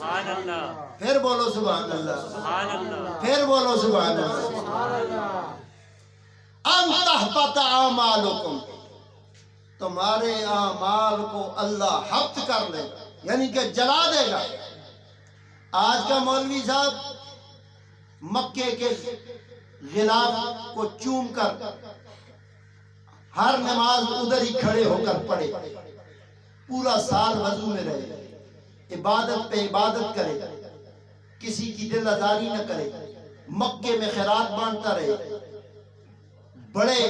پھر بولو سبحان اللہ، پھر بولو سبحان اللہ۔ ان تحبط اعمالکم، تمہارے اعمال کو اللہ حبط کر لے گا، یعنی کہ جلا دے گا۔ آج کا مولوی صاحب مکے کے غلاف کو چوم کر ہر نماز ادھر ہی کھڑے ہو کر پڑھے، پورا سال وضو میں رہے، عبادت پہ عبادت کرے، کسی کی دل آزاری نہ کرے، مکے میں خیرات بانٹتا رہے، بڑے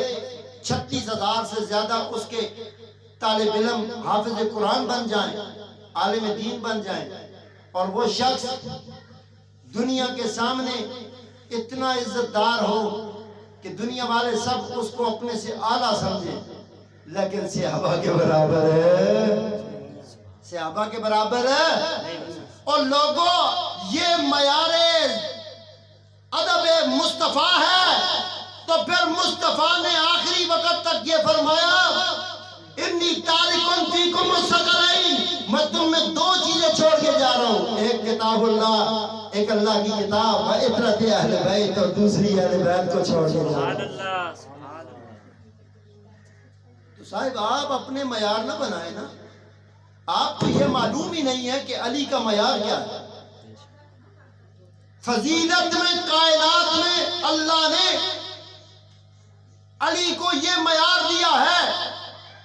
36,000 سے زیادہ اس کے طالب علم حافظ قرآن بن جائیں، عالم دین بن جائیں، اور وہ شخص دنیا کے سامنے اتنا عزت دار ہو کہ دنیا والے سب اس کو اپنے سے اعلیٰ سمجھیں، لیکن صحابہ کے برابر ہے، صحابہ کے برابر ہے۔ اور لوگوں، یہ معیار ادب مصطفیٰ ہے، تو پھر مصطفیٰ نے آخری وقت تک یہ فرمایا انی تارکن فیکم الثقلین، میں تم میں 2 چیزیں چھوڑ کے جا رہا ہوں، ایک کتاب اللہ، ایک اللہ کی کتاب و عطرت اہل بیت، اور دوسری اہل بیت کو چھوڑ کے جا رہا ہوں۔ تو صاحب آپ اپنے معیار نہ بنائیں نا، آپ کو یہ معلوم ہی نہیں ہے کہ علی کا معیار کیا ہے۔ فضیلت میں، کائنات میں اللہ نے علی کو یہ معیار دیا ہے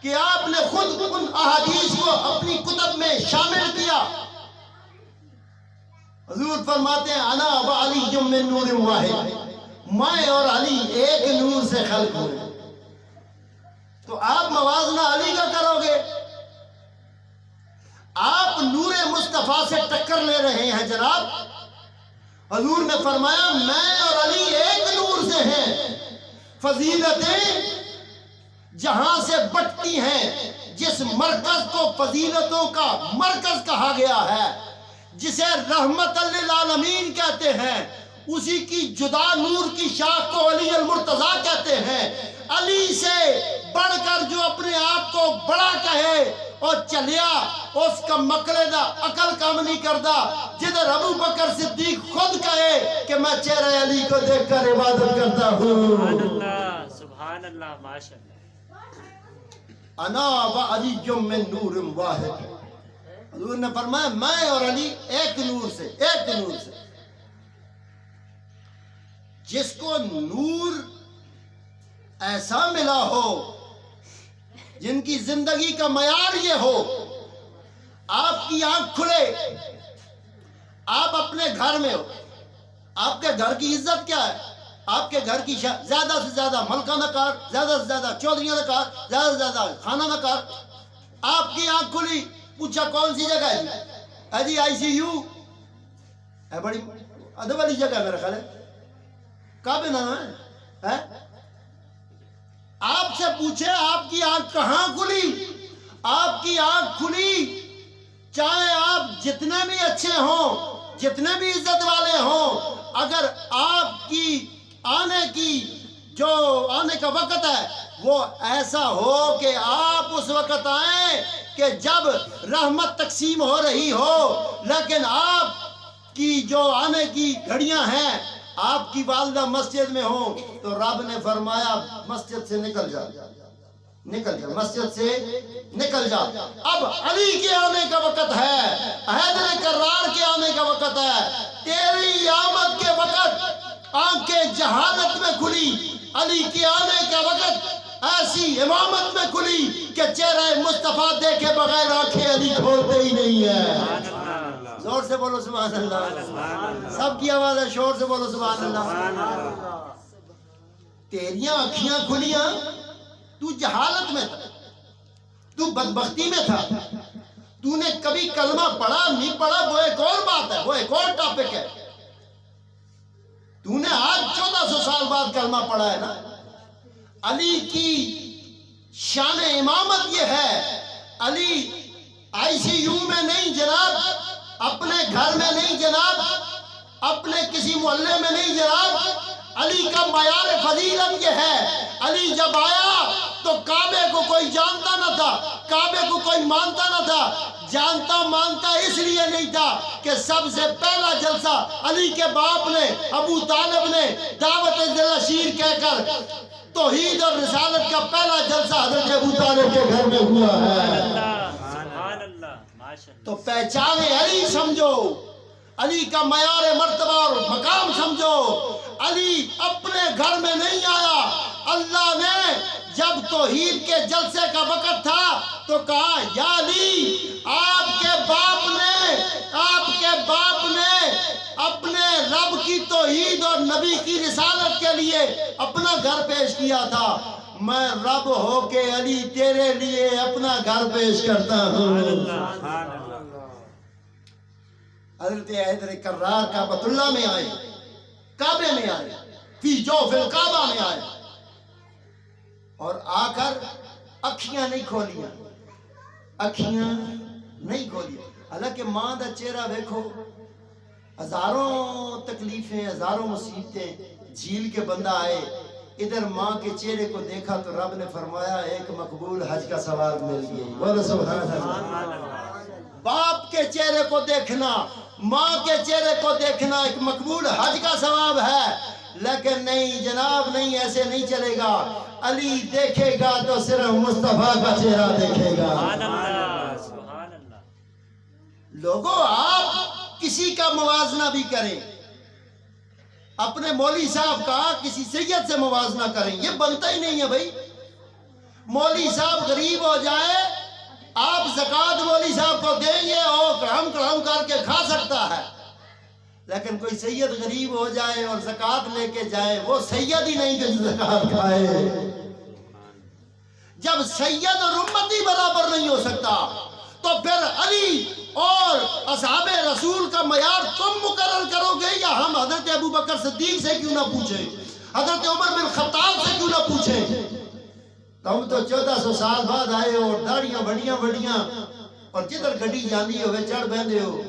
کہ آپ نے خود ان احادیث کو اپنی کتب میں شامل کیا۔ حضور فرماتے ہیں انا و علی من نور واحد، میں اور علی ایک نور سے خلق ہوئے۔ تو آپ موازنہ علی کا کرو گے، آپ نور مصطفیٰ سے ٹکر لے رہے ہیں جناب۔ حضور نے فرمایا میں اور علی ایک نور سے ہیں۔ فضیلتیں جہاں سے بٹتی ہیں، جس مرکز کو فضیلتوں کا مرکز کہا گیا ہے، جسے رحمت للعالمین کہتے ہیں، اسی کی جدا نور کی شاخ کو علی المرتضیٰ کہتے ہیں۔ علی سے بڑھ کر جو اپنے آپ کو بڑا کہے اور چلیا، اس کا مکڑے دا عقل کام نہیں کردا۔ جدھر ابو بکر صدیق خود کہے کہ میں چہرہ علی کو دیکھ کر عبادت کرتا ہوں۔ سبحان اللہ، سبحان اللہ، ماشاءاللہ۔ انا و علی من نور واحد، حضور نے فرمایا میں اور علی ایک نور سے، ایک نور سے۔ جس کو نور ایسا ملا ہو، جن کی زندگی کا معیار یہ ہو، آپ کی آنکھ کھلے، آپ اپنے گھر میں ہو، آپ کے گھر کی عزت کیا ہے؟ آپ کے گھر کی زیادہ سے زیادہ ملکہ نکار، زیادہ سے زیادہ چودھریاں نکار، زیادہ سے زیادہ خانہ نکار۔ آپ کی آنکھ کھلی، پوچھا کون سی جگہ ہے جی؟ آئی سی یو ہے، بڑی ادب والی جگہ ہے میرا خیال ہے، کعبے نام ہے۔ آپ سے پوچھے آپ کی آنکھ کہاں کھلی؟ آپ کی آنکھ کھلی چاہے آپ جتنے بھی اچھے ہوں، جتنے بھی عزت والے ہوں، اگر آپ کی آنے کا وقت ہے وہ ایسا ہو کہ آپ اس وقت آئیں کہ جب رحمت تقسیم ہو رہی ہو، لیکن آپ کی جو آنے کی گھڑیاں ہیں، آپ کی والدہ مسجد میں ہوں، تو رب نے فرمایا مسجد سے نکل جا، نکل جا، مسجد سے نکل جا۔ اب علی کے آنے کا وقت ہے، حیدر کرار کے آنے کا وقت ہے، تیری آمد کے وقت آنکھیں جہالت میں کھلی، علی کے آنے کا وقت ایسی امامت میں کھلی کہ چہرہ مصطفیٰ دیکھے بغیر آنکھیں علی کھولتے ہی نہیں ہے۔ زور سے بولو سبحان اللہ، سب کی آواز ہے، شور سے بولو سبحان اللہ۔ تیریاں آنکھیاں کھلیاں، تو جہالت میں تھا، تو بدبختی میں تھا، تو نے کبھی کلمہ پڑھا نہیں پڑھا وہ ایک اور بات ہے، وہ ایک اور ٹاپک ہے۔ تو نے آج 1400 سال بعد کلمہ پڑھا ہے نا۔ علی کی شان امامت یہ ہے، علی آئی سی یو میں نہیں جناب، اپنے گھر میں نہیں جناب، اپنے کسی محلے میں نہیں جناب، علی کا معیار فضیلت یہ ہے۔ علی جب آیا تو کعبے کو کوئی جانتا نہ تھا، کعبے کو کوئی مانتا نہ تھا، جانتا مانتا اس لیے نہیں تھا کہ سب سے پہلا جلسہ علی کے باپ نے ابو طالب نے دعوت دلشیر کہہ کر توحید اور رسالت کا پہلا جلسہ حضرت ابو طالب کے گھر میں ہوا ہے۔ تو پہچان علی سمجھو، علی کا معیار مرتبہ اور مقام سمجھو۔ علی اپنے گھر میں نہیں آیا، اللہ نے جب توحید کے جلسے کا وقت تھا تو کہا یا علی آپ کے باپ نے اپنے رب کی توحید اور نبی کی رسالت کے لیے اپنا گھر پیش کیا تھا، میں رب ہو کے علی تیرے لیے اپنا گھر پیش کرتا ہوں۔ حضرت حیدر کرار کعبۃ اللہ میں آئے، کعبے میں آئے، فی جوف الکعبہ میں آئے، اور آ کر اکھیاں نہیں کھولیاں، اکھیاں نہیں کھولیاں۔ حالانکہ ماں دا چہرہ دیکھو، ہزاروں تکلیفیں، ہزاروں مصیبتیں جھیل کے بندہ آئے، ادھر ماں کے چہرے کو دیکھا تو رب نے فرمایا ایک مقبول حج کا ثواب مل گیا۔ بولو سبحان اللہ۔ باپ کے چہرے کو دیکھنا، ماں کے چہرے کو دیکھنا ایک مقبول حج کا ثواب ہے، لیکن نہیں جناب، نہیں، ایسے نہیں چلے گا۔ علی دیکھے گا تو صرف مصطفیٰ کا چہرہ دیکھے گا۔ لوگوں آپ کسی کا موازنہ بھی کریں، اپنے مولوی صاحب کا کسی سید سے موازنہ کریں، یہ بنتا ہی نہیں ہے بھائی۔ مولوی صاحب غریب ہو جائے، آپ زکوٰۃ مولوی صاحب کو دیں گے اور کڑھم کر کے کھا سکتا ہے، لیکن کوئی سید غریب ہو جائے اور زکوٰۃ لے کے جائے، وہ سید ہی نہیں کہ زکوٰۃ کھائے۔ جب سید اور امتی برابر نہیں ہو سکتا تو پھر علی اور اصحاب رسول کا معیار تم مقرر کرو گے یا ہم حضرت ابو بکر صدیق سے کیوں نہ پوچھیں، حضرت عمر بن خطاب سے کیوں نہ پوچھیں؟ تم تو 1400 سال بعد آئے ہو، داڑیاں بڑیاں اور جدھر گڈی جاندی ہوئے چڑھ بہندے ہو،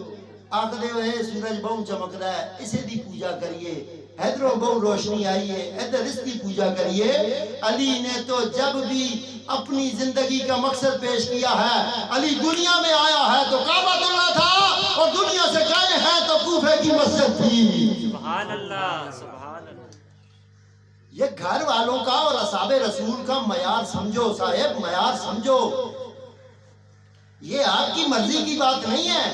آخدے ہوئے سورج بہت چمکدا ہے، اسے دی پوجا کریے، حیدروں بہت روشنی آئی ہے، ادھر اس کی پوجا کریے۔ علی نے تو جب بھی اپنی زندگی کا مقصد پیش کیا ہے، علی دنیا میں آیا ہے تو کعبۃ اللہ تھا، اور دنیا سے گئے ہیں تو کوفے کی مسجد تھی۔ سبحان اللہ، سبحان اللہ۔ یہ گھر والوں کا اور اصحاب رسول کا معیار سمجھو صاحب، معیار سمجھو۔ یہ آپ کی مرضی کی بات نہیں ہے،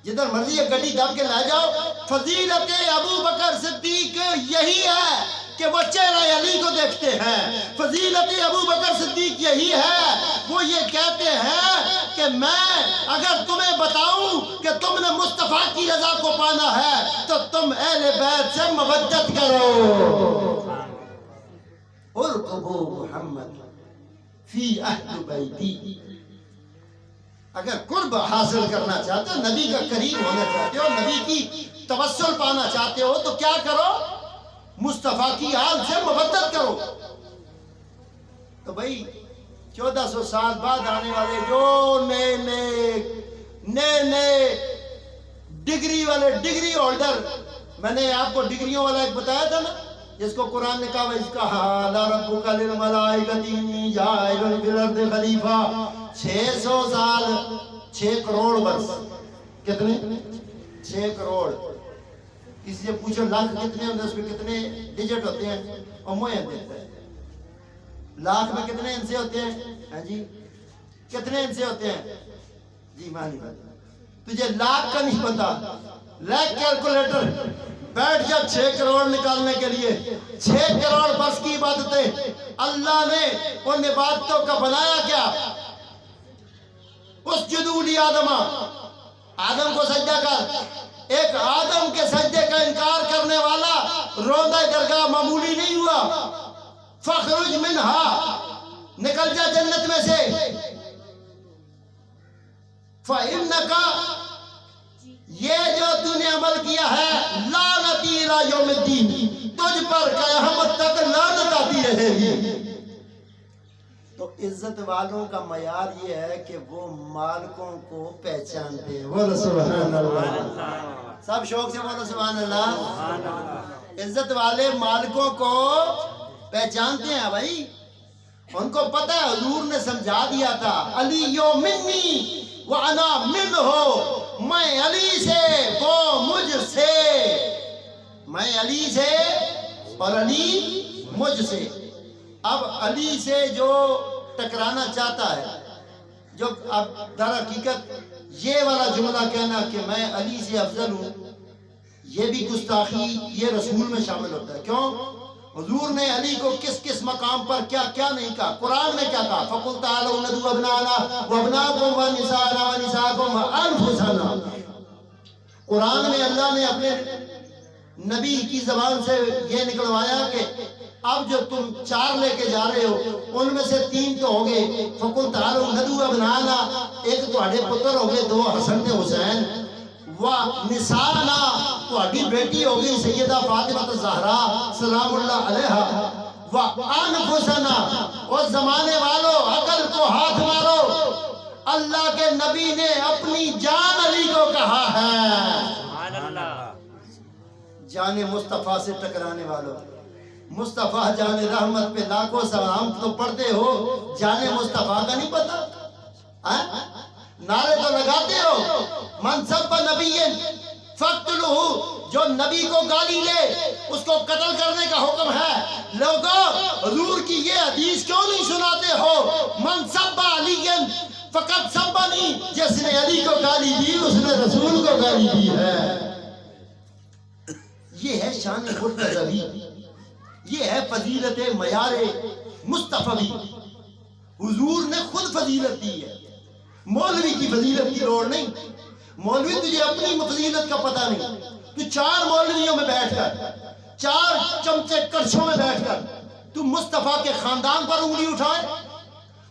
جدھر مرضی ایک گڈی دب کے لے جاؤ۔ فضیلت ابو بکر صدیق یہی ہے کہ وہ چہرہ علی کو دیکھتے ہیں، فضیلت ابو بکر صدیق یہی ہے، وہ یہ کہتے ہیں کہ میں اگر تمہیں بتاؤں کہ تم نے مصطفیٰ کی رضا کو پانا ہے تو تم اہل بیت سے مودت کرو۔ ارقبوا محمد فی اہل بیتی۔ اگر قرب حاصل کرنا چاہتے ہو، نبی کا قریب ہونا چاہتے ہو، نبی کی توسل پانا چاہتے ہو تو کیا کرو؟ مصطفیٰ کی آل سے مودت کرو۔ تو بھائی 1400 سال بعد آنے والے جو نئے ڈگری والے ڈگری ہولڈر، میں نے آپ کو ڈگریوں والا ایک بتایا تھا نا، جس کو قرآن نے کہا اس کا حالا ربک للملائکۃ انی جاعل فی الارض خلیفہ۔ 600 سال، 6 کروڑ برس، کتنے؟ 6 کروڑ۔ کسی سے پوچھو لاکھ کتنے ہوتے ہیں، اس میں کتنے ڈیجٹ ہوتے ہیں؟ اور موہین دیتا ہے لاکھ میں کتنے انسے ہوتے ہیں؟ ہاں جی، کتنے انسے ہوتے ہیں؟ جی مانی بات، تجھے لاکھ کا نہیں پتا، لیک کیلکولیٹر بیٹھ جا 6 کروڑ نکالنے کے لیے۔ 6 کروڑ برس کی عبادتیں اللہ نے ان عبادتوں کا بنایا کیا؟ اس جدولی آدم کو سجدہ کر۔ ایک آدم کے سجدے کا انکار کرنے والا روندہ درگاہ معمولی نہیں ہوا۔ فخرج منہا، نکل جا جنت میں سے۔ فَإِنَّكَ، یہ جو تو نے عمل کیا ہے، لعنتی الی یوم الدین، تجھ پر قیامت تک لعنت آتی رہے گی۔ تو عزت والوں کا معیار یہ ہے کہ وہ مالکوں کو پہچانتے ہیں۔ بولو سبحان اللہ، سب شوق سے بولو سبحان اللہ۔ عزت والے مالکوں کو پہچانتے ہیں بھائی، ان کو پتہ ہے، حضور نے سمجھا دیا تھا، علی منی وَأَنَا مِنْهُ، میں علی سے، وہ مجھ سے، میں علی سے اور علی مجھ سے۔ اب علی سے جو ٹکرانا چاہتا ہے، جو اب در حقیقت یہ والا جملہ کہنا کہ میں علی سے افضل ہوں، یہ بھی گستاخی یہ رسول میں شامل ہوتا ہے۔ کیوں؟ حضور نے علی کو کس کس مقام پر کیا کیا نہیں کہا؟ قرآن میں کیا کہا؟ فَقُلْ تَعَالَوْا نَدْعُو أَبْنَاءَنَا وَأَبْنَاءَكُمْ وَنِسَاءَنَا وَنِسَاءَكُمْ وَأَنفُسَنَا۔ قرآن میں اللہ نے اپنے نبی کی زبان سے یہ نکلوایا کہ اب جو تم 4 لے کے جا رہے ہو ان میں سے 3 تو ہو گئے، فَقُلْ تَعَالَوْا نَدْعُو أَبْنَاءَنَا، ایک تہاڈے پتر ہو گئے 2 حسن تے حسین، وَنِسَاءَنَا تہاڈی بیٹی ہو گئی سیدہ فاطمہ الزہرا سلام اللہ علیہا، وَأَنفُسَنَا، اور زمانے والوں عقل کو ہاتھ مارو، اللہ کے نبی نے اپنی جان علی کو کہا ہے۔ سبحان اللہ، جان مصطفیٰ سے ٹکرانے والوں، مصطفیٰ جان رحمت پہ لاکھوں سلام تو پڑھتے ہو، جان مصطفیٰ کا نہیں پتا؟ نعرے تو لگاتے ہو، من سب نبی فقتلوہ، جو نبی کو گالی لے اس کو قتل کرنے کا حکم ہے۔ لوگوں حضور کی یہ حدیث کیوں نہیں سناتے ہو؟ من سب علی فقط سبنی، جس نے علی کو گالی دی اس نے رسول کو گالی دی ہے۔ یہ ہے شان مرتضوی، یہ ہے فضیلت معیار مصطفی۔ حضور نے خود فضیلت دی ہے، مولوی کی فضیلت کی لوڑ نہیں۔ مولوی تجھے اپنی فضیلت کا پتہ نہیں، تو 4 مولویوں میں بیٹھ کر، 4 چمچے کرچھوں میں بیٹھ کر تو مصطفیٰ کے خاندان پر انگلی اٹھائے،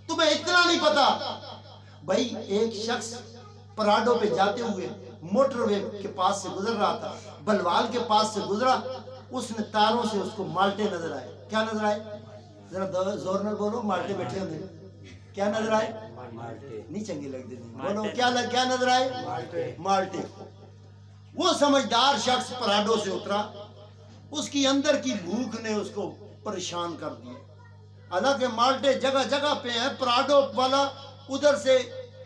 تمہیں اتنا نہیں پتا۔ بھائی ایک شخص پراڈو پہ جاتے ہوئے موٹر وے کے پاس سے گزر رہا تھا، بلوال کے پاس سے گزرا، اس نے تاروں سے اس کو مالٹے نظر آئے۔ کیا نظر آئے؟ ذرا زور نہ بولو، مالٹے بیٹھے ہوئے کیا نظر آئے؟ نہیں چنگے لگتے، بولو کیا نظر آئے؟ مالٹے۔ وہ سمجھدار شخص پراڈو سے اترا، اس کی اندر کی بھوک نے اس کو پریشان کر دیا۔ حالانکہ مالٹے جگہ جگہ پہ ہیں، پراڈو والا ادھر سے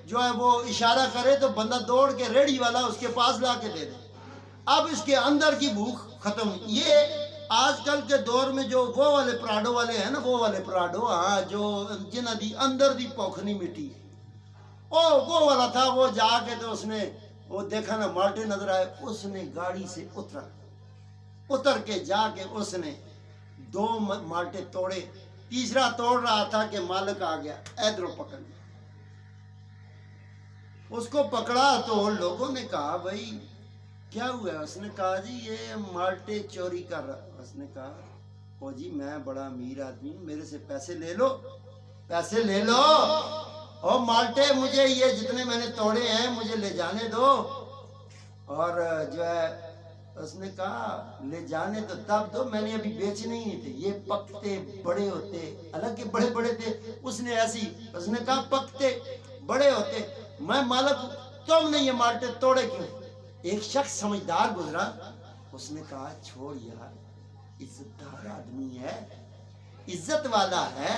جو ہے وہ اشارہ کرے تو بندہ دوڑ کے ریڑھی والا اس کے پاس لا کے دے دے۔ اب اس کے اندر کی بھوک ختم۔ یہ آج کل کے دور میں جو وہ والے پراڈو والے ہیں نا، وہ والے پراڈو، ہاں، جو جنہ دی اندر دی پوکھ نہیں مٹی، وہ والا تھا۔ وہ جا کے تو اس نے وہ دیکھا نا مالٹے نظر آئے، اس نے گاڑی سے اتر کے جا کے اس نے 2 مالٹے توڑے، تیسرا توڑ رہا تھا کہ مالک آ گیا، ادھروں پکڑ لیا۔ اس کو پکڑا تو لوگوں نے کہا بھائی کیا ہوا ہے؟ اس نے کہا جی یہ مالٹے چوری کر رہا۔ اس نے کہا او جی میں بڑا امیر آدمی ہوں، میرے سے پیسے لے لو، پیسے لے لو، اور مالٹے مجھے یہ جتنے میں نے توڑے ہیں مجھے لے جانے دو۔ اور جو ہے اس نے کہا لے جانے تو تب دو، میں نے ابھی بیچنے ہی نہیں تھے، یہ پکتے بڑے ہوتے، حالانکہ بڑے بڑے تھے۔ اس نے ایسی، اس نے کہا پکتے بڑے ہوتے، میں مالک ہوں، تم نے یہ مالٹے توڑے کیوں؟ ایک شخص سمجھدار گزرا، اس نے کہا چھوڑ یار، عزت دار آدمی ہے، عزت والا ہے،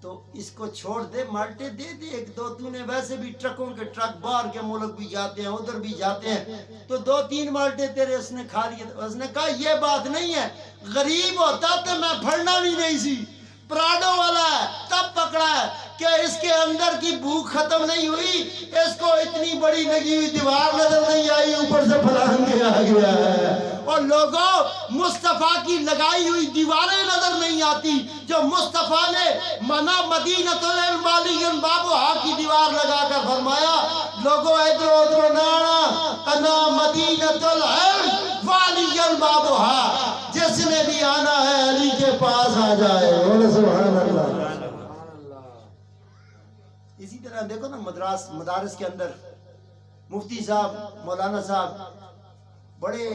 تو اس کو چھوڑ دے، مالٹے دے دے 1-2، تو نے ویسے بھی ٹرکوں کے ٹرک باہر کے ملک بھی جاتے ہیں، ادھر بھی جاتے ہیں، تو 2-3 مالٹے تیرے اس نے کھا لیے۔ اس نے کہا یہ بات نہیں ہے، غریب ہوتا تو میں پھڑنا بھی نہیں سی، پراڈو والا ہے تب پکڑا ہے کہ اس کے اندر کی بھوک ختم نہیں ہوئی، اس کو اتنی بڑی لگی ہوئی دیوار نظر نہیں آئی، اوپر سے پھلانگ کے آ گیا ہے۔ اور لوگوں مصطفیٰ کی لگائی ہوئی دیواریں نظر نہیں آتی، جو مصطفیٰ نے منا مدینۃ العلم والیاً بابوہا کی دیوار لگا کر فرمایا لوگوں ادھر ادھر نانا انا مدینۃ العلم والیاً بابوہا، جس نے بھی آنا ہے علی کے پاس آ جائے۔ بولے سبحان اللہ۔ اسی طرح دیکھو نا مدارس کے اندر مفتی صاحب، مولانا صاحب بڑے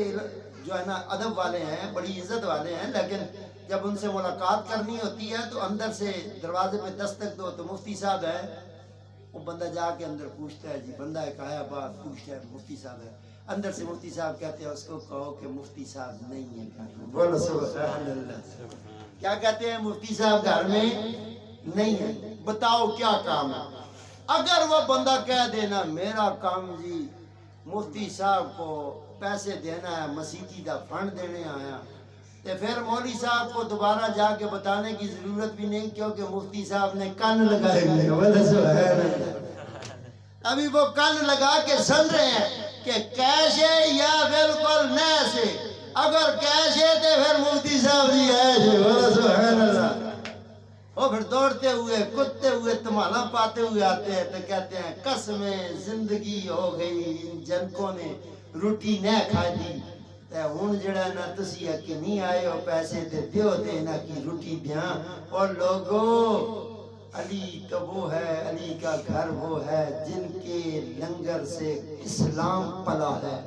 جو ہے نا ادب والے ہیں، بڑی عزت والے ہیں، لیکن جب ان سے ملاقات کرنی ہوتی ہے تو اندر سے دروازے پہ دستک دو تو مفتی صاحب ہے، وہ بندہ جا کے اندر پوچھتا ہے، جی بندہ ایک آیا بات پوچھتا ہے، مفتی صاحب ہے، اندر سے مفتی صاحب کہتے ہیں اس کو کہو کہ مفتی صاحب نہیں ہے۔ بولو سبحان اللہ۔ کیا کہتے ہیں؟ مفتی صاحب گھر میں نہیں ہے، بتاؤ کیا کام ہے؟ اگر وہ بندہ کہہ دینا میرا کام جی مفتی صاحب کو پیسے دینا ہے، مسیحی دا فنڈ دینے آیا، تو پھر مولوی صاحب کو دوبارہ جا کے بتانے کی ضرورت بھی نہیں، کیونکہ مفتی صاحب نے کان لگائے ہوئے ہیں۔ ابھی وہ کان لگا کے سن رہے ہیں کہ کیش ہے یا بالکل نئے سے، اگر کیش ہے تو پھر مفتی صاحب جی ہے سبحان اللہ۔ وہ پھر دوڑتے ہوئے کودتے ہوئے تمہارا پاتے ہوئے آتے ہیں تو کہتے ہیں قسم زندگی ہو گئی ان جنکوں نے روٹی نہ کھا دی، تے ہن جڑا نا تسی کہ نہیں آئے ہو پیسے تے دیو تے انہاں کی روٹی دیاں۔ اور لوگوں علی تو وہ ہے، علی کا گھر وہ ہے جن کے لنگر سے اسلام پلا ہے۔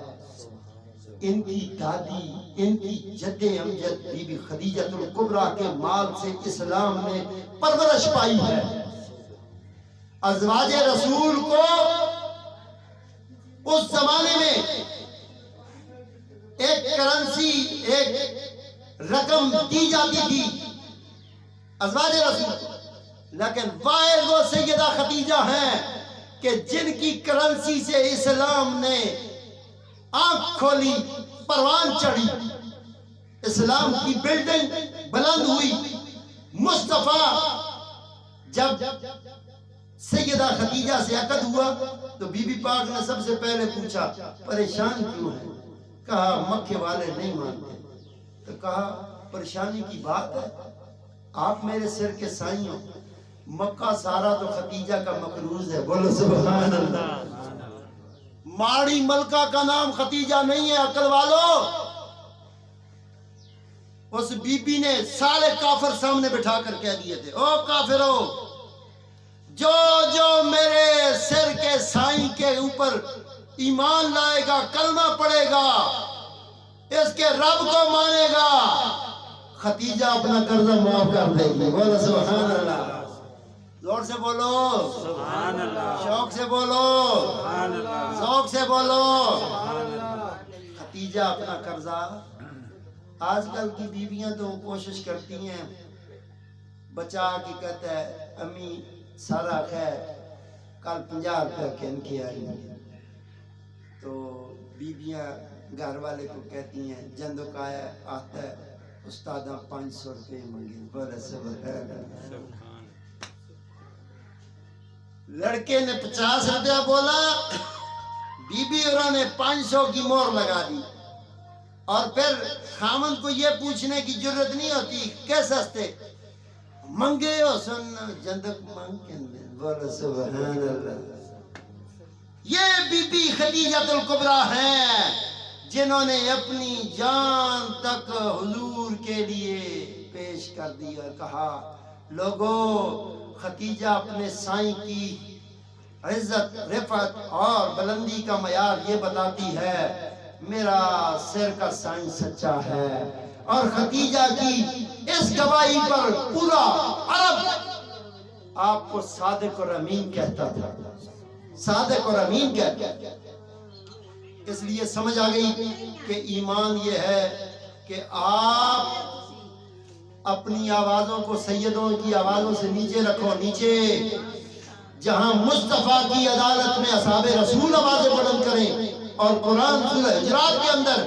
ان کی دادی، ان کی جد امجد بی بی خدیجۃ الکبریٰ کے مال سے اسلام نے پرورش پائی ہے۔ ازواج رسول کو اس زمانے میں ایک کرنسی، ایک رقم دی جاتی تھی ازواج رسول، لیکن واحد وہ سیدہ خدیجہ ہیں کہ جن کی کرنسی سے اسلام نے آنکھ کھولی، پروان چڑھی، اسلام کی بلڈنگ بلند ہوئی۔ مصطفیٰ جب سیدہ خدیجہ سے عقد ہوا تو بی بی پاک نے سب سے پہلے پوچھا پریشان کیوں ہے؟ کہا مکے والے نہیں مانتے۔ تو کہا پریشانی کی بات ہے، آپ میرے سر کے سائیں ہو، مکہ سارا تو خدیجہ کا مقروض ہے، بولو سبحان اللہ۔ ماڑی ملکہ کا نام خدیجہ نہیں ہے عقل والو۔ اس بی بی نے سارے کافر سامنے بٹھا کر کہہ دیے تھے، او کافرو، جو جو میرے سر کے سائیں کے اوپر ایمان لائے گا، کلمہ پڑھے گا، اس کے رب کو مانے گا، خدیجہ اپنا قرضہ معاف کر دے گی، بولو سبحان اللہ۔ زور سے بولو سبحان اللہ، شوق سے بولو سبحان اللہ، ذوق سے بولو سبحان اللہ۔ خدیجہ اپنا قرضہ، آج کل کی بیویاں تو کوشش کرتی ہیں بچا کے، کہتا ہے امی سارا خیر کل 50 روپے کہن کے آئی، تو بیویاں گھر والے کو کہتی ہیں جندو کا آتا ہے استادہ 500 روپے منگے، بولے سبحان اللہ۔ لڑکے نے 50 روپیہ بولا، بی بی اور نے 500 کی مور لگا دی، اور پھر خامن کو یہ پوچھنے کی ضرورت نہیں ہوتی کہ سستے منگے ہو سن جندک مانگ کے، بولو سبحان اللہ۔ یہ بی بی خدیجۃ الکبریٰ ہیں جنہوں نے اپنی جان تک حضور کے لیے پیش کر دی اور کہا لوگوں، خدیجہ اپنے سائیں کی عزت، رفعت اور بلندی کا معیار یہ بتاتی ہے میرا سر کا سائیں سچا ہے، اور خدیجہ کی اس گواہی پر پورا عرب آپ کو صادق اور امین کہتا تھا، صادق اور امین کہتا تھا۔ اس لیے سمجھ آ گئی کہ ایمان یہ ہے کہ آپ اپنی آوازوں کو سیدوں کی آوازوں سے نیچے رکھو، نیچے۔ جہاں مصطفیٰ کی عدالت میں اصحاب رسول آوازیں بلند کریں، اور قرآن سورہ حجرات کے اندر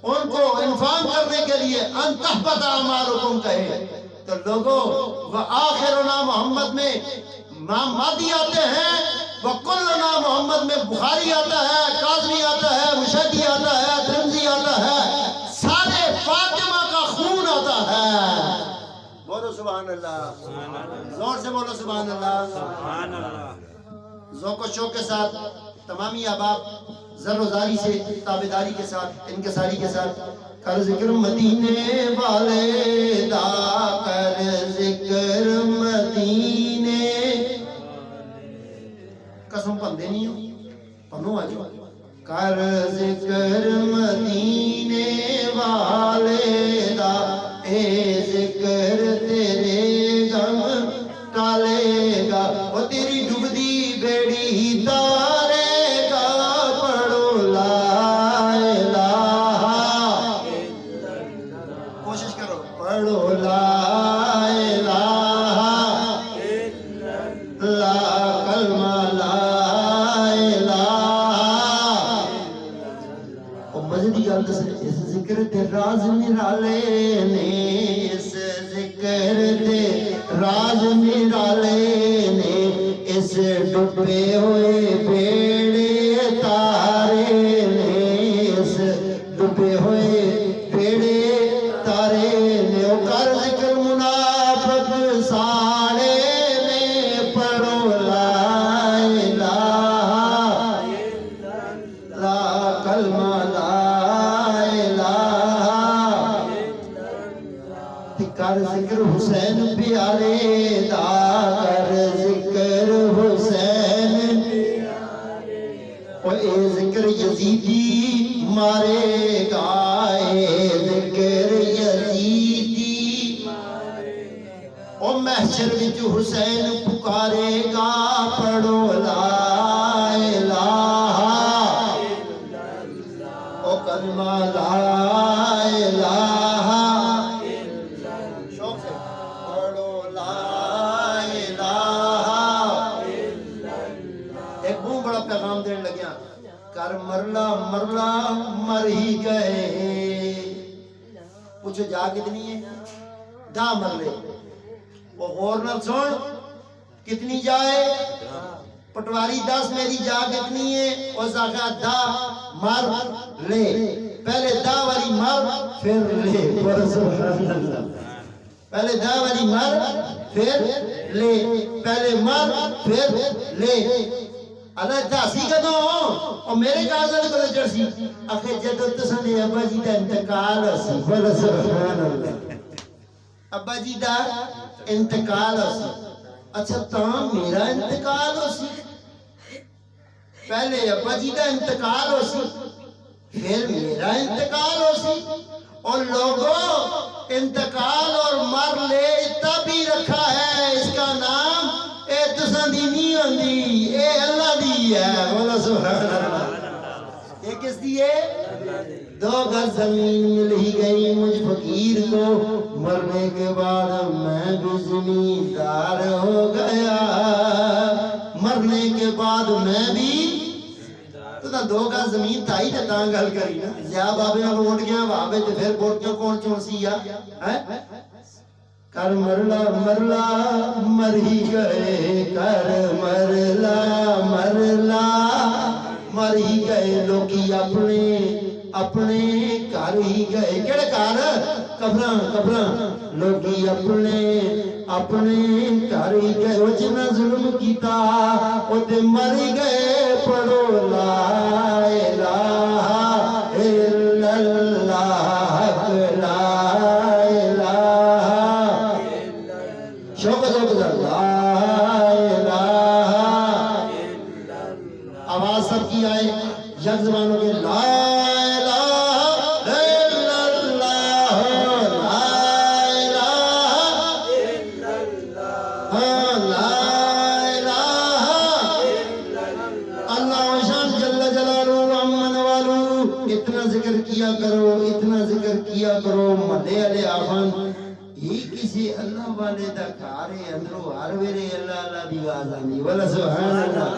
ان کو انفام کرنے کے لیے ان تحبط اعمالکم کہے، تو لوگوں وآخرنا محمد میں مادی آتے ہیں، وکلنا محمد میں بخاری آتا ہے، کاظمی آتا ہے، مشہدی آتا ہے، ترمذی آتا ہے، سارے فاطمہ کا خون آتا ہے۔ بولو سبحان اللہ، زور سے بولو سبحان اللہ، سبحان اللہ۔ ذوق و شوق کے ساتھ تمامی احباب زر و زاری سے تابعداری کے ساتھ انکساری کے ساتھ کر ذکر مدینے والے دا، کر ذکر مدینے، قسم پندے نہیں ہو پنو آج، کر ذکر مدینے والے دا، اے ذکر تیرے غم ٹالے گا، وہ تیری ڈوبدی بیڑی تارے گا، پڑھو لا الہ، کوشش کرو پڑھو لا الہ، لا کلمہ او مزے دی گل دس اس ذکر تے راز نرالے نے اس ذکر تے راز نرالے نے اس ڈوبے ہوئے بیڑے تارے نے اس ڈوبے ہوئے بیڑے تارے نے او کر ذکر منافق ساڑے نے پڑھو لا الہ لا کلمہ لا الہ کر ذکر حسین پیارے دا کر ذکر حسین او اے ذکر یزیدی مارے گا اے ذکر یزیدی او محشر وچ حسین پکارے گا پڑھو لا الہ او کلمہ لا الہ شوق سے پڑھو لا الہ ایک بہت بڑا پیغام دین لگیا کر مرلا مرلا مر ہی گئے پوچھو جا کتنی ہے دا مرلے وہ غور نہ سن کتنی جائے پٹواری 10 میری جا کتنی ہے اس آخر دا مر لے پہلے دا والی مر پھر لے پہلے دا والی مر پھر لے پہلے مر پھر لے اللہ داسی کدوں اور میرے کاغذ کو چڑسی آخر جدو تساں دے ابا جی دا انتقال اسی بول سبحان اللہ ابا جی دا انتقال اسی اچھا تاں میرا انتقال اسی پہلے ابا جی دا انتقال اسی پھر میرا انتقال اسی اور لوگوں انتقال اور مر لے تبھی رکھا ہے اس کا نام اے تساں دی نہیں ہوندی اے اللہ دی ہے بولا سبحان اللہ یہ کس دی ہے 2 گز زمین مل ہی گئی مجھ فقیر کو مرنے کے بعد میں بھی زمیندار ہو گیا مرنے کے بعد میں بھی تو 2 گز زمین تائی تے تاں گل کری نا زیا بابے نال ووٹ گیا بابے تے پھر ووٹیاں کون چون سی ہے کر مرلا مرلا مر ہی گئے کر مرلا مرلا مر ہی گئے لوگی اپنے اپنے گھر ہی گئے کیڑے گھر قبراں قبراں لوگی اپنے اپنے گھر ہی گئے وہ جنہ ظلم کیتا وہ تے مر ہی گئے پڑھو لا الہ الا اللہ لا آواز سب کی آئے یک زبانوں کے لا الہ الا اللہ لا الہ الا اللہ لا الہ اللہ شان جل جلالہ امن والو اتنا ذکر کیا کرو مدے علی آفان ہی کسی اللہ والے دا کارے اندرو ہر ویرے اللہ اللہ دی آواز آنی والا سبحان اللہ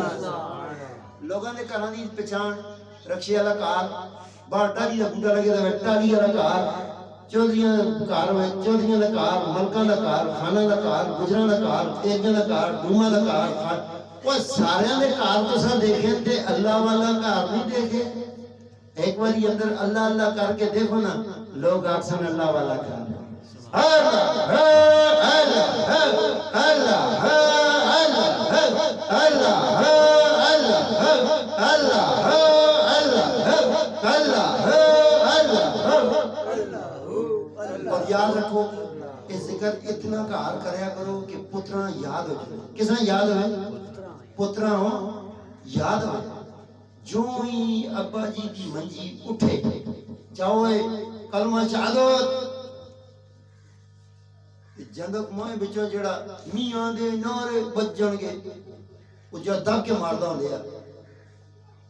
لوگاں نے کہاں دی پہچان رکشے والا کار باہر ٹالی دا بوٹا لگے دا ٹالی والا کار چودھریاں کار میں چودھریاں دا کار ملکاں دا کار خانہ دا کار گجراں دا کار تیجاں دا کار ڈوما دا کار وہ سارے دے کار تو سا دیکھیں تے اللہ والا کار نہیں دیکھے ایک باری اندر اللہ اللہ کر کے دیکھو نا لوگ آکسن اللہ والا کار اللہ اللہ اللہ اللہ اور یاد رکھو کہ ذکر اتنا کار کریا کرو کہ پترا یاد ہو جائے کسا یاد ہوئے پترا ہو یاد ہوئے جو ہی ابا جی کی منجی اٹھے چاہوئے کلمہ شہادت جندک موئے بچوں جڑا میاں دے نعرے بجن گے وہ جو دب کے ماردہ ہوں دیا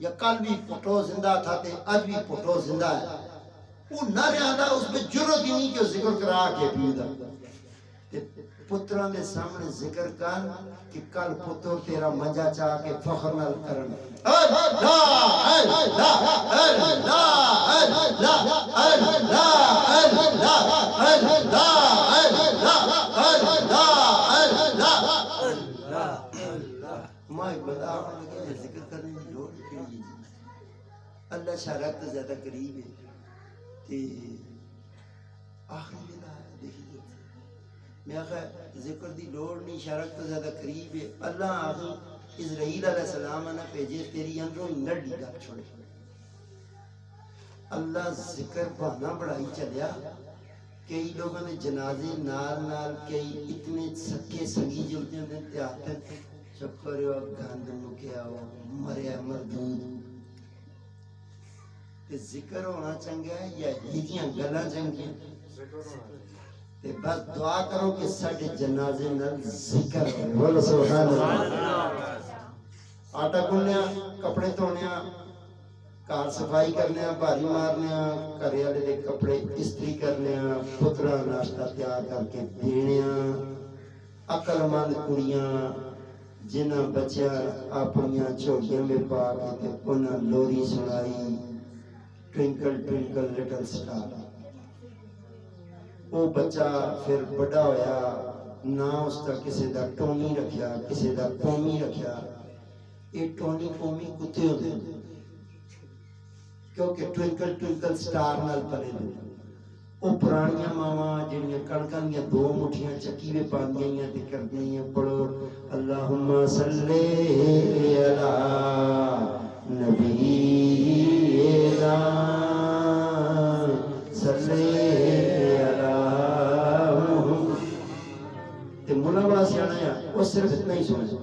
یا کل بھی پٹھو زندہ تھا تے آج بھی پٹھو زندہ ہے وہ نہ رہا اس پہ جرت ہی نہیں کہ ذکر کرا کے پیدا پتران دے سامنے ذکر کر کہ کل پتر تیرا منجا چاہ کے فخر نال کرن اللہ اللہ اللہ اللہ شرک تو زیادہ قریب ہے تے آخری ویلا دیکھیے میں آخر ذکر دی لوڑ نہیں شرک تو زیادہ قریب ہے اللہ آخر اسرائیل علیہ السلام نے بھیجے تیری اندروں نڈی گل چھوڑے اللہ ذکر بہانا بڑھائی چلیا کئی لوگوں نے جنازے نال نال کئی اتنے سکے سنگی جلتے ہیں تے آتے ہیں شکر ہو گند مکیا ہو مریا مردود تے ذکر ہونا چنگا ہے یا ہیجیاں گلاں چنگیاں تے بس دعا کرو کہ ساڈے جنازے نال ذکر ہوے بولو سبحان اللہ آٹا گنیا کپڑے دھونے گھر صفائی کرنے بھاری مارنے گھر والے دے کپڑے استری کرنے پترا ناشتہ تیار کر کے دینے عقل مند کڑیاں جنہاں بچیاں اپنیاں جھولیاں میں پا کے تے انہاں لوری سنائی ٹوئنکل ٹوئنکل لٹل سٹار وہ بچہ پھر بڑا ہویا نہ اس کا کسی دا ٹونی رکھیا کسی دا پومی رکھیا یہ ٹونی پومی کتے ہوتے ہیں کیونکہ ٹوئنکل ٹوئنکل سٹار نال پلے دے وہ پرانیاں ماواں جڑیاں کڑکاں دیاں دو مٹھیاں چکی وے پاندیاں ہیں تے کردیاں پڑھو اللہم صلی علی نبینا صلی علی محمد تے مولا بڑا سیاںا ہے وہ صرف اتنا ہی سنے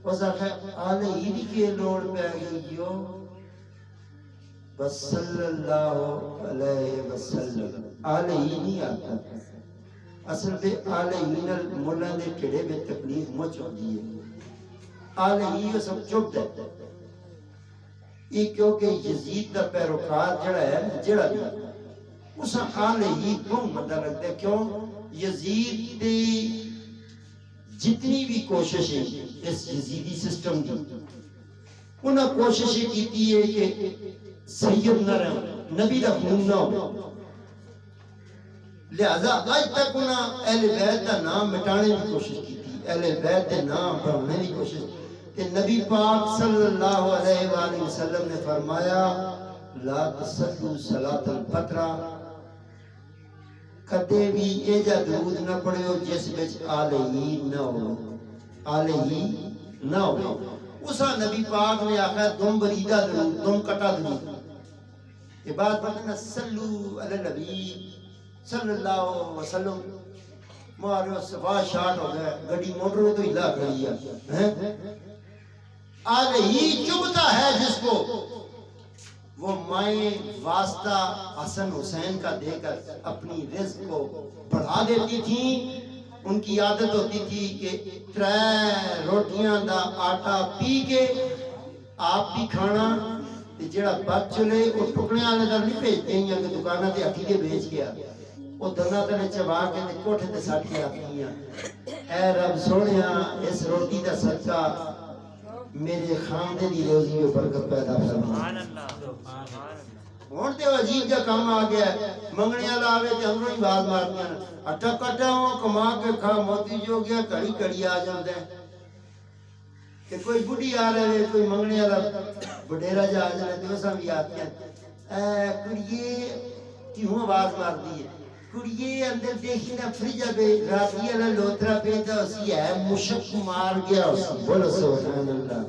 اس آخر آلے ہی دی کے لوڑ پہ گئی بس صلی اللہ علیہ وسلم آلہ ہی نہیں آتا اصل پہ آلہ ہی نال مولا دے کڑے بے تکلیف مچ ہوتی ہے آلہ ہی یہ سب چپ دے یہ کیونکہ یزید دا پیروکار جڑا ہے جڑا بھی اسا آلہ ہی بہت مدہ لگتا ہے کیوں یزید دی جتنی بھی کوشش ہے اس یزیدی سسٹم کی انہاں کوشش کیتی ہے کہ سید نہ رہے نبی دا خون نہ ہو لہذا آج تک انہاں اہل بیت دا نام مٹانے کی کوشش کی تھی اہل بیت دے نام بڑھانے کی کوشش کہ نبی پاک صلی اللہ علیہ وآلہ وسلم نے فرمایا لا تصلوا صلاۃ الفطر کدے بھی یہ جا درود نہ پڑھو جس وچ آلہ ہی نہ ہو آلہ ہی نہ ہو اسا نبی پاک نے آخر دم بریدہ درود دم کٹا درود یہ بات پڑھنا صلو علی نبی صلی اللہ علیہ وسلم مارو صفا شاٹ ہو گئے گڑی موٹروں تو ہلا کھڑی ہے آلہ ہی چبتا ہے جس کو وہ مائیں واسطہ حسن حسین کا دے کر اپنی رزق کو بڑھا دیتی تھیں ان کی عادت ہوتی تھی کہ 3 روٹیاں دا آٹا پی کے آپ بھی کھانا جڑا بچ چلے وہ ٹکڑے والے در نہیں بھیجتے ہیں کہ دکانہ تے ہٹی دے بیچ گیا وہ دنا تلے چبا کے کوٹھے تے سٹ کے آتی ہیں اے رب سونیا اس روٹی دا صدقہ میرے خاندے دی روزی میں برکت پیدا فرما سبحان اللہ ہن تے عجیب جا کام آ گیا منگنے والا آوے تے اندروں ہی باز مارتے ہیں اٹھا کٹا ہوں کما کے کھا موتی جو گیا کڑی کڑی آ جاندے کہ کوئی بڑھی آ رہے کوئی منگنے والا بڈیرا جا آ جائے تو اساں بھی آتے ہیں اے کڑیے کیوں آواز مار دی ہے کڑیے اندر دیکھی نا فریجہ پہ راتی والا لوترا پہ تھا اسی ہے مشک مار گیا اسی بولو سبحان اللہ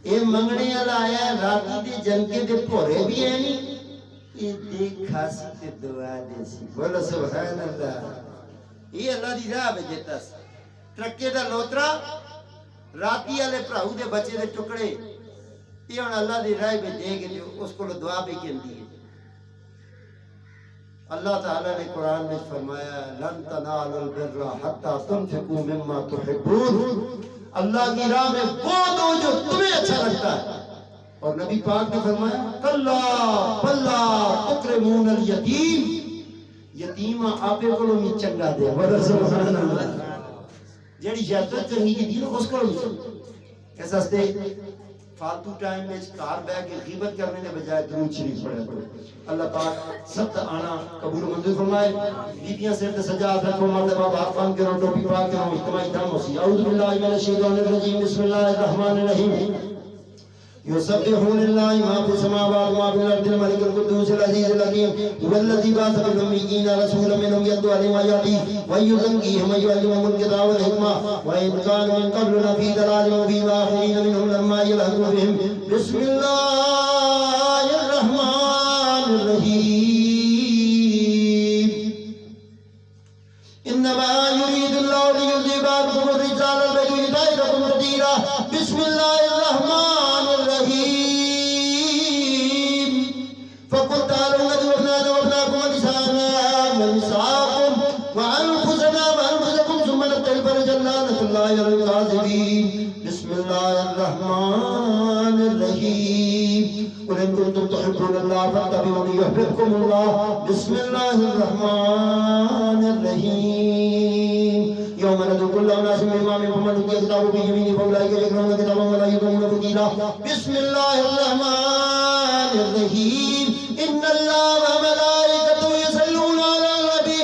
اے منگنے والا آیا راتی دے جنکے دے پورے بھی ہیں نہیں یہ دیکھ کھاسی تے دعا دے سی بولو سبحان اللہ یہ اللہ دی راہ بجیتا سی ٹرکے دا لوترا راتی والے پراؤ دے بچے دے ٹکڑے یہ ہن اللہ دی راہ پہ دے کے جو اس کو دعا بھی کہندی ہے اللہ تعالیٰ نے قرآن میں فرمایا لن تنالوا البر حتى تنفقوا مما تحبون اللہ کی راہ میں وہ دو جو تمہیں اچھا لگتا ہے اور نبی پاک نے فرمایا کلا بلا تکرمون الیتیم یتیم آپے کو بھی چنگا دے بولو سبحان اللہ جیڑی شہادت چنگی کی دین اس کو بھی اس واسطے فالتو ٹائم میں کار بہ کے غیبت کرنے کے بجائے درود شریف پڑھے پڑھو اللہ پاک سب آنا قبول منظور فرمائے بیبیاں سر تے سجاد رکھو مرد باب ہاتھ بند کرو ٹوپی پا کرو اجتماعی دم ہوسی اعوذ باللہ من الشیطان الرجیم بسم اللہ الرحمن الرحیم يسبحون لله ما في السماوات وما في الأرض الملك القدوس العزيز الحكيم هو الذي بعث في الأميين رسولا منهم يتلو عليهم آياته ويزكيهم ويعلمهم الكتاب والحكمة وإن كانوا من قبل لفي ضلال مبين وآخرين منهم لما يلحقوا بهم بسم الله الرحمن الرحيم إنما يريد الله ليذهب عنكم الرجس أهل البيت ويطهركم تطهيرا بسم الله الرحمن الرحيم فقل تعالوا ندعو أبناءنا وأبناءكم ونساءنا ونساءكم وأنفسنا وأنفسكم ثم نبتهل فرجعنا الله على الكاذبين بسم الله الرحمن الرحيم قل إن كنتم تحبون الله فاتبعوني يحببكم الله بسم الله الرحمن الرحيم يوم ندعو كل أناس بإمامهم فمن أوتي كتابه بيمينه فأولئك يقرؤون كتابهم ولا يظلمون فتيلا بسم الله الرحمن الرحيم إن الله وملائكته يصلون على النبي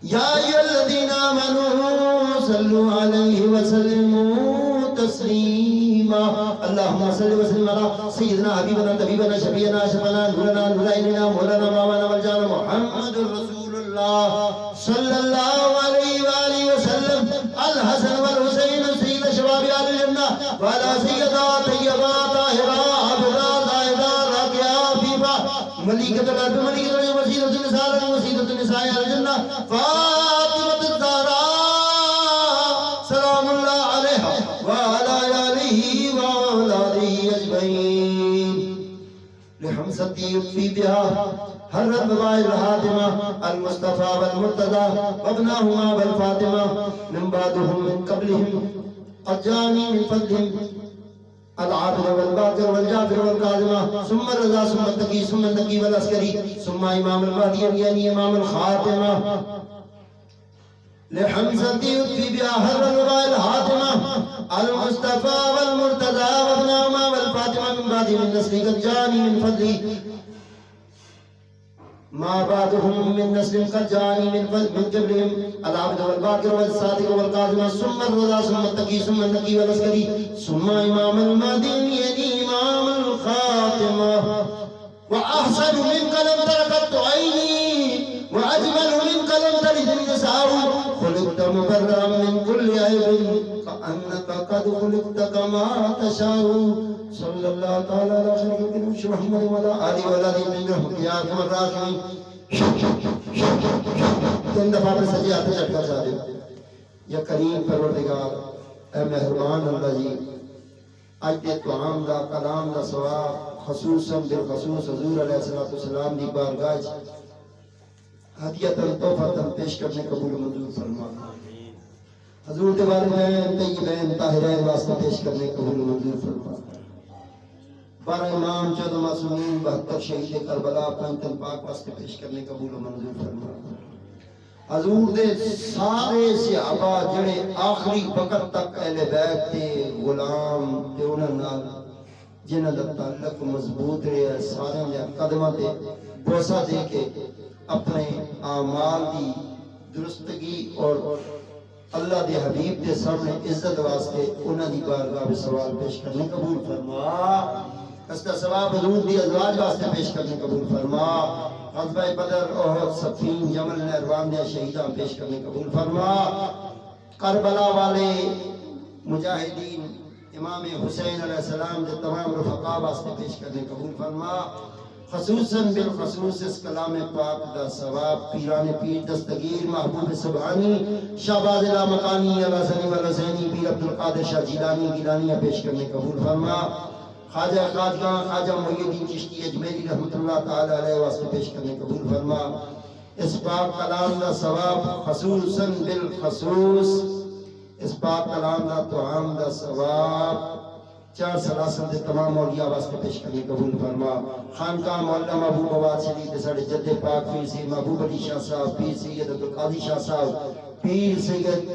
يا أيها الذين آمنوا صلوا عليه وسلموا تسليما اللهم صل وسلم على سيدنا حبيبنا طبيبنا شفيعنا شفنا نورنا نور عيننا مولانا مولانا والجانا محمد رسول الله صلى الله عليه وآله وسلم الحسن والحسين سيد شباب أهل الجنة وعلى سيدنا طيبة طاهرة عبدة زاهدة راقية عفيفة مليكة الأرض مليكة الأرض وسيدة النساء وسيدة النساء أهل الجنة فاطمة الزهراء سلام الله عليها وعلى آله وأولاده أجمعين لحمزة يطفي بها هر البغاء الحاتمة المصطفى والمرتضى وابناهما والفاطمة من بعدهم من قبلهم قد جاني من فضلهم العابد والباقر والجابر والقادمة ثم الرضا ثم التقي ثم النقي والعسكري ثم إمام المهدي يعني إمام الخاتمة لحمزة يطفي بها هر البغاء الحاتمة المصطفى والمرتضى وابناهما والفاطمة من بعدهم من نسل قد جاني من فضلي ما بعدهم من نسل قد جاني من قبلهم العبد والباقر والصادق والقادم ثم الرضا ثم التقي ثم النقي والعسكري ثم إمام المهدي يعني إمام الخاتمة وأحسن منك لم تركت عيني وأجمل منك لم تلد النساء خلقت مبرأ من كل عيب كأنك قد خلقت كما تشاء صلى الله تعالى على خير خلق محمد وعلى آله وآله من رحمته يا أرحم الراحمين تین دفعہ پر سجی ہاتھ چٹکا چاہ دے یا کریم پروردگار اے مہربان اللہ جی اج دے توام دا کلام دا ثواب خصوصاً بالخصوص حضور علیہ السلام دی بارگاہ ہدیتاً تحفۃً پیش کرنے قبول منظور فرما حضور دے والدین طیبین طاہرین واسطے پیش کرنے قبول منظور فرما بارہ امام 14 معصومین 72 شہید کربلا پنجتن پاک واسطے پیش کرنے قبول و منظور فرما حضور دے سارے صحابہ جڑے آخری وقت تک اہل بیت تے غلام تے انہاں نال جنہاں دا تعلق مضبوط رہا سارے دے قدماں تے بوسہ دے کے اپنے اعمال دی درستگی اور اللہ دے حبیب دے سامنے عزت واسطے انہاں دی بارگاہ میں سوال پیش کرنے قبول فرما اس کا ثواب حضور دی ازواج واسطے پیش کرنے قبول فرما غزوہ بدر احد صفین جمل نہروان دے شہیداں پیش کرنے قبول فرما کربلا والے مجاہدین امام حسین علیہ السلام دے تمام رفقا واسطے پیش کرنے قبول فرما خصوصاً بالخصوص اس کلام پاک دا ثواب پیران پیر دستگیر محبوب سبحانی شہباز لامکانی الحسنی والحسینی پیر عبدالقادر شاہ جیلانی گیلانیہ پیش کرنے قبول فرما خواجہ خواجگاں خواجہ محی الدین چشتی اجمیری رحمت اللہ تعالی علیہ واسطے پیش کرنے قبول فرما اس پاک کلام دا ثواب خصوصاً بالخصوص اس پاک کلام دا توام دا ثواب چار سلاسل دے تمام اولیاء واسطے پیش کرنے قبول فرما خانقاہ مولانا محبوب آباد شریف دے ساڑھے جد پاک پیر سید محبوب علی شاہ صاحب پیر سید عبدالقادر شاہ صاحب پیر سید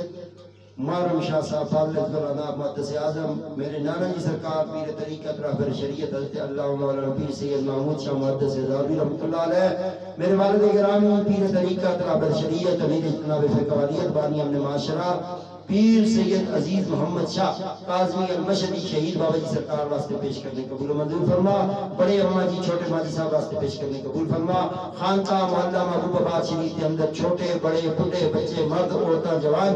محرم شاہ صاحب فاضل عبدالعظام محدث اعظم میرے نانا جی سرکار پیر طریقت رہبر شریعت حضرت اللہ مولانا پیر سید محمود شاہ محدث اعظمی رحمۃ اللہ علیہ میرے والد گرامی پیر طریقت رہبر شریعت امیر جناب فقہ والیت بانی امن معاشرہ پیر سید عزیز محمد شاہ کاظمی المشہدی شہید بابا جی سرکار واسطے پیش کرنے قبول و منظور فرما، بڑے اماں جی چھوٹے ماجی صاحب واسطے پیش کرنے قبول فرما، خانقاہ محلہ محبوب آباد شریف کے اندر چھوٹے بڑے بڈھے بچے مرد عورتاں جوان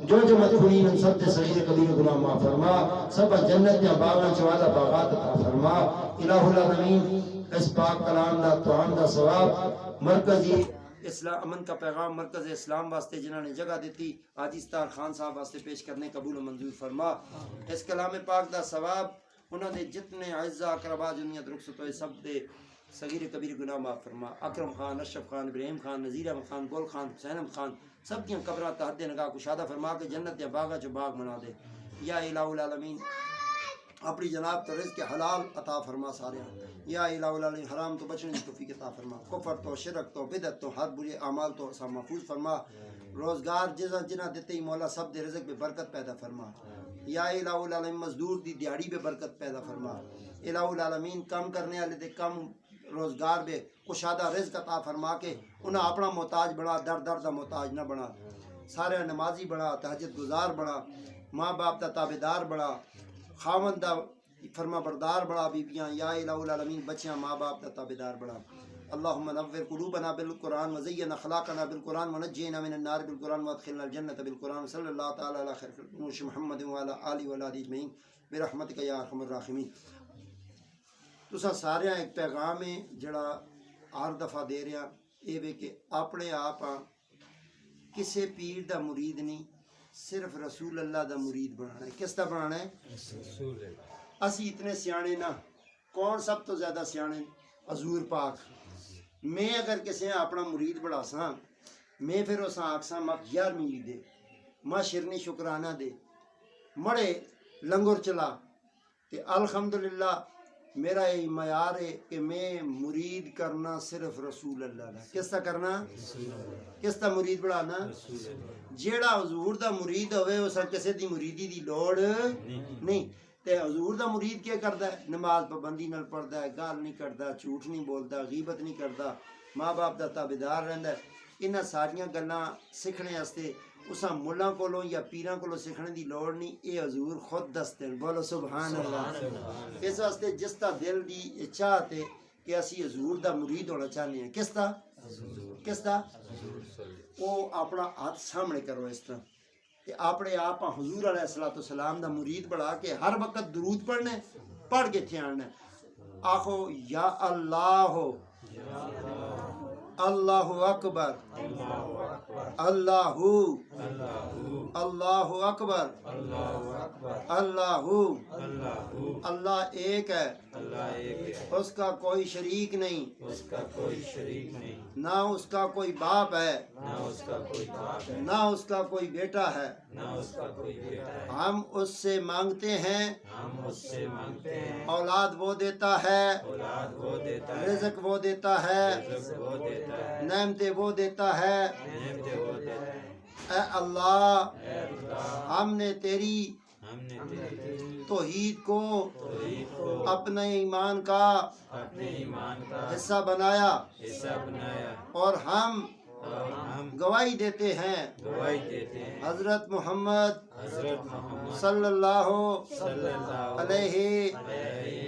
جو مدفونین ان سب سے صغیر کبیر گناہ معاف فرما، سب جنت یا باغاں چوالا باغات عطا فرما، الہ العالمین اس پاک کلام دا توام دا ثواب مرکزی اسلام امن کا پیغام مرکز اسلام واسطے جنہوں نے جگہ دیتی حاجی ستار خان صاحب واسطے پیش کرنے قبول و منظور فرما، اس کلام پاک دا ثواب انہوں نے جتنے اعزاء اقربا دنیا رخصت ہوئے سب دے صغیر کبیر گناہ معاف فرما، اکرم خان، اشرف خان، ابراہیم خان، نذیر احمد خان، گول خان، حسین احمد خان سب کی قبریں تحت نگاہ کشادہ فرما کے جنت یا باغا چو باغ بنا دے، یا الہ العالمین اپنی جناب تو رزق حلال عطا فرما سارے، یا الہ العالمین حرام تو بچنے کی توفیق عطا فرما، کفر تو شرک تو بدعت تو ہر برے اعمال تو سب محفوظ فرما، روزگار جنہ دیتے ہی مولا سب دے رزق پہ برکت پیدا فرما، یا الہ العالمین مزدور دی دیہڑی پہ برکت پیدا فرما، الہ العالمین کام کرنے والے دے کم روزگار بے کشادہ رزق عطا فرما کے انہیں اپنا محتاج بنا، در در دا محتاج نہ بنا، سارے نمازی بنا، تہجد گزار بنا، ماں باپ دا تابعدار بنا، خاوند دا فرما بردار بڑا بیبیاں، یا الہ العالمین بچیاں ماں باپ دا تابعدار بڑا، اللہم نور قلوبنا بالقرآن وزین اخلاقنا بالقرآن ونجینا من النار بالقرآن وادخلنا الجنة بالقرآن صلی اللہ تعالی علی خیر نوش محمد وعلی آلہ وعلی اجمعین برحمتک یا ارحم الراحمین۔ تساں سارے ایک پیغام ہے جڑا ہر دفعہ دے رہا اے وے کہ اپنے آپ کسے پیر دا مرید نہیں، صرف رسول اللہ دا مرید بنانا ہے۔ کس دا بنانا ہے؟ رسول اللہ۔ اسی اتنے سیانے نہ، کون سب تو زیادہ سیانے؟ حضور پاک۔ میں اگر کسی اپنا مرید بڑھا ساں، میں پھر اساں آکساں مک 11ویں دے، ماں شرنی شکرانہ دے، مڑے لنگر چلا، تے الحمدللہ میرا یہ معیار ہے کہ میں مرید کرنا صرف رسول اللہ دا۔ کس دا کرنا؟ کس دا مرید بڑھانا؟ جیڑا حضور دا مرید ہوئے اسا کسے دی مریدی دی لوڑ نہیں۔ تے حضور دا مرید کیا کردا ہے؟ نماز پابندی نال پڑھدا ہے، گال نہیں کردا، جھوٹ نہیں بولدا، غیبت نہیں کردا، ماں باپ دا تابعدار رہندا ہے۔ انہاں ساریاں گلاں سیکھنے واسطے اساں ملاں کولوں یا پیراں کولوں سیکھنے دی لوڑ نہیں، اے حضور خود دستے ہیں۔ بولو سبحان اللہ۔ اس واسطے جس دا دل دی چاہت ہے کہ اسی حضور دا مرید ہونا چاہنے ہیں، کس دا؟ کس دا؟ وہ اپنا ہاتھ سامنے کرو اس طرح کہ اپنے آپ حضور علیہ السلام دا مرید بڑھا کے ہر وقت درود پڑھنا ہے، پڑھ کے تھے آنا ہے۔ آخو یا اللہ، اللہ اکبر، اللہ اللہ اکبر، اللہ اللہ ایک ہے، اس کا کوئی شریک نہیں، نہ اس کا کوئی باپ ہے، نہ اس کا کوئی بیٹا ہے، ہم اس سے مانگتے ہیں، اولاد وہ دیتا ہے، رزق وہ دیتا ہے، نعمتیں وہ دیتا ہے۔ اے اللہ، ہم نے تیری توحید کو اپنے ایمان کا حصہ بنایا اور ہم گواہی دیتے ہیں حضرت محمد صلی اللہ علیہ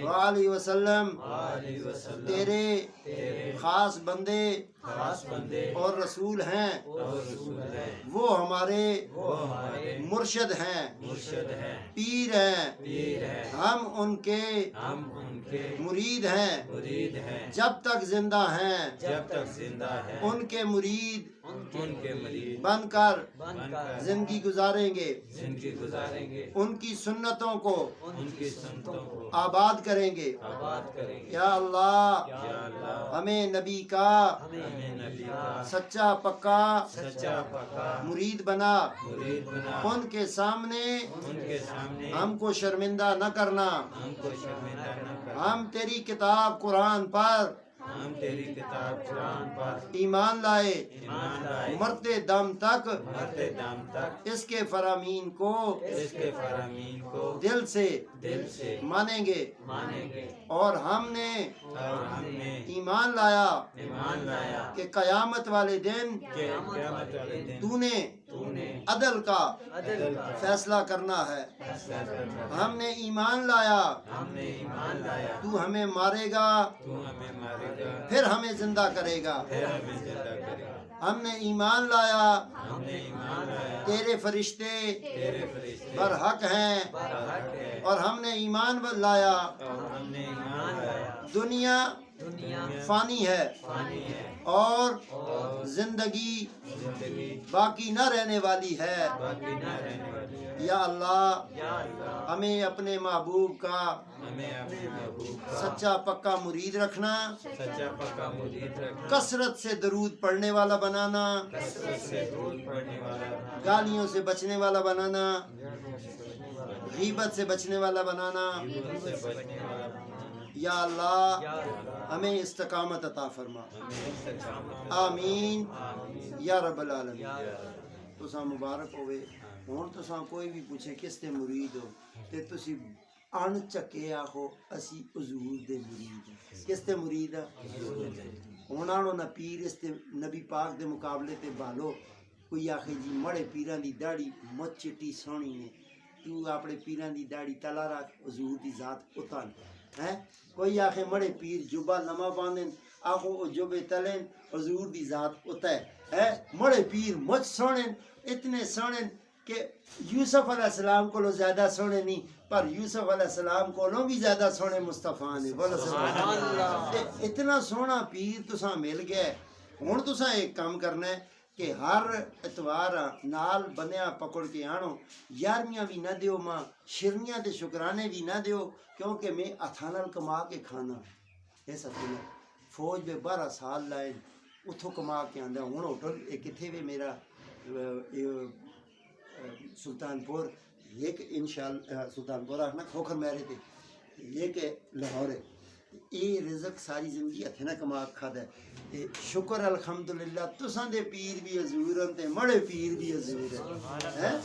وآلہ وسلم تیرے خاص بندے اور رسول ہیں، وہ ہمارے مرشد ہیں، پیر ہیں، ہم ان کے مرید ہیں، جب تک زندہ ہیں ان کے مرید بن کر زندگی گزاریں گے، ان کی سنتوں کو آباد کریں گے۔ یا اللہ ہمیں نبی کا سچا پکا مرید بنا، ان کے سامنے ہم کو شرمندہ نہ کرنا، ہم تیری کتاب قرآن پر ہم تیری کتاب قرآن پر ایمان لائے ایمان لائے مرتے دم تک مرتے دم تک اس کے فرامین کو اس کے فرامین کو دل سے مانیں گے مانیں گے اور ہم نے اور ہم نے ایمان لایا ایمان لایا کہ قیامت والے دن کہ قیامت والے دن تو نے تو نے عدل کا عدل کا فیصلہ کرنا ہے فیصلہ کرنا ہم نے ایمان لایا ہم نے ایمان لایا تو ہمیں مارے گا تو ہمیں مارے گا پھر ہمیں زندہ کرے گا پھر ہمیں زندہ کرے گا ہم نے ایمان لایا ہم نے ایمان لایا تیرے فرشتے تیرے فرشتے برحق ہیں برحق ہے اور ہم نے ایمان لایا اور ہم نے ایمان لایا دنیا فانی ہے فانی ہے اور اور زندگی زندگی باقی نہ رہنے والی ہے باقی نہ رہنے والی ہے یا اللہ ہمیں اپنے محبوب کا ہمیں اپنے محبوب کا سچا پکا مرید رکھنا سچا پکا مرید رکھنا کثرت سے درود پڑھنے والا بنانا کثرت سے درود پڑھنے والا گالیوں سے بچنے والا بنانا غیبت سے بچنے والا بنانا سے بچنے والا بنانا یا اللہ ہمیں استقامت عطا فرما ہمیں استقامت آمین یا رب العالمین تساں مبارک ہوئے ہن تساں کوئی بھی پوچھے کس تے مرید ہو تے تسی ان چکے آخو اسی حضور دے مرید ہیں کس تے مرید ہیں ہن آنو نہ پیر اس تے نبی پاک دے مقابلے تے بالو کوئی آخے جی مڑے پیراں دی داڑھی مت چٹی سونی نے تو اپنے پیراں دی داڑھی تلا رکھ حضور دی ذات اتن ہے کوئی آخے مڑے پیر جبہ لما باندھن آخو جبے تلین حضور دی ذات اتہ ہے مڑے پیر مجھ سونن اتنے سونن کہ یوسف علیہ السلام کو زیادہ سونے نہیں پر یوسف علیہ السلام کو بھی زیادہ سونے مصطفیٰ نے بولو سبحان اللہ اتنا سونا پیر تساں مل گیا ہن تساں ایک کام کرنا ہے کہ ہر اتوار نال بنیا پکڑ کے آنو یاریاں بھی نہ دیو ماں شرنیاں تے شکرانے بھی نہ دیو کیونکہ میں ہتھاں نال کما کے کھانا ایسا تو فوج میں 12 سال لائے اتھوں کما کے آندا ہن ہوٹل کتھے وے میرا سلطان پور ایک انشاءاللہ سلطان پور آخنا کھوکھر میرے تے ایک لاہور ہے یہ رزق ساری زندگی ہتھے نہ کما کھادا ہے شکر الحمدللہ تساں دے پیر بھی حضور ہیں تے مڑے پیر بھی حضور ہیں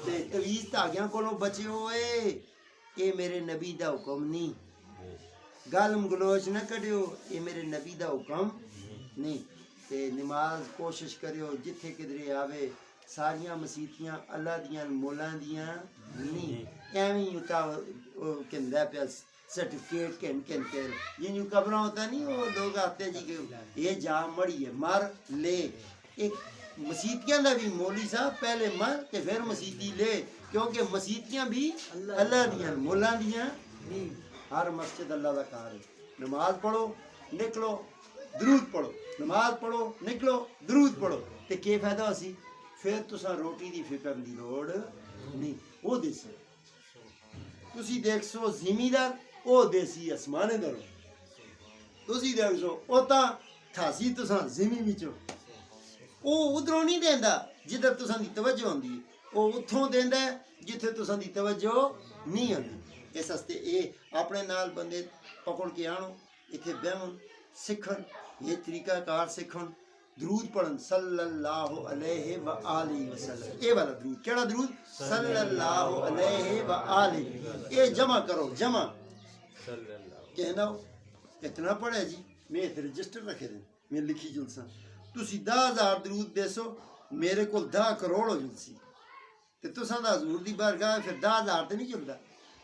تے تویز تاگیاں کولوں بچے ہوئے اے میرے نبی دا حکم نہیں گالم گلوچ نہ کڈیو اے میرے نبی دا حکم نہیں تے نماز کوشش کریو جتھے کدرے آوے ساریاں مسیتیاں اللہ دیاں مولاں دیاں نہیں ایویں یوتا کہندا پیا سرٹیفکیٹ کین یہ قبریں ہوتا نہیں وہ لوگ آتے جی کہ یہ جا مڑی ہے مر لے ایک مسیتیاں دا بھی مولی صاحب پہلے مر تے پھر مسیتی لے کیونکہ مسیتیاں بھی اللہ دیاں مولاں دیاں نہیں ہر مسجد اللہ دا کار ہے نماز پڑھو نکلو درود پڑھو نماز پڑھو نکلو درود پڑھو تے کی فائدہ اسی پھر تساں روٹی دی فکر دی لوڑ نہیں وہ دیسی تسی دیکھ سو زمیندار او دیسی اسمانے درو تسی دیکھ سو اوتا تھاسی تساں زمین وچوں او ادھروں نہیں دیندا جدھر تساں دی توجہ ہوندی ہے او اتھوں دیندا ہے جتھے تساں دی توجہ نہیں ہوندی اس واسطے اے اپنے نال بندے پکڑ کے آنو ایتھے بیہن سکھن یہ طریقہ کار سکھن درود پڑھن صلی اللہ علیہ وآلہ وسلم اے والا درود کیڑا درود صلی اللہ علیہ وآلہ اے جمع کرو جمع کہنا ہو اتنا پڑھے جی میں اتنے رجسٹر رکھے دیں میں لکھی جلساں تسی 10,000 درود دے سو میرے کو 10 کروڑ ہو جلسی تے تساں دا حضور دی بارگاہ پھر 10,000 تے نہیں جلدا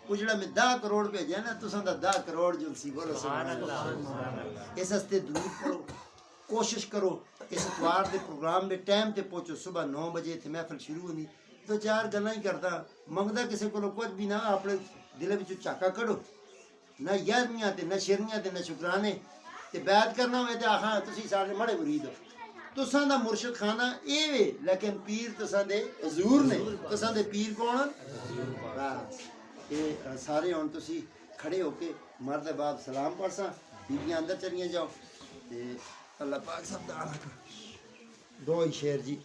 وہ جڑا میں 10 کروڑ بھیجا نا تساں دا 10 کروڑ جلسی بولو سبحان اللہ اس واسطے درود پڑھو کوشش کرو اس اتوار دے پروگرام میں ٹائم تے پہنچو صبح 9 بجے تے محفل شروع ہونی 2-4 گلاں ہی کردا منگدا کسے کولو کچھ بھی نہ اپنے دل وچوں چاکا کڈو نہ یارمیاں تے نہ شیرنیاں تے نہ شکرانے تے بیعت کرنا ہوئے تے آخاں تسی سارے مڑے مرید ہو تساں دا مرشد خانہ اے وے لیکن پیر تساں دے حضور نے تساں دے پیر کون بس اے سارے ہن تسی کھڑے ہو کے مرد باپ سلام پڑھساں بیبیاں اندر چلیاں جاؤ تے اللہ پاک سب دا دو ہی شعر جی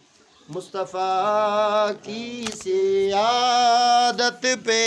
مصطفیٰ کی سیادت پہ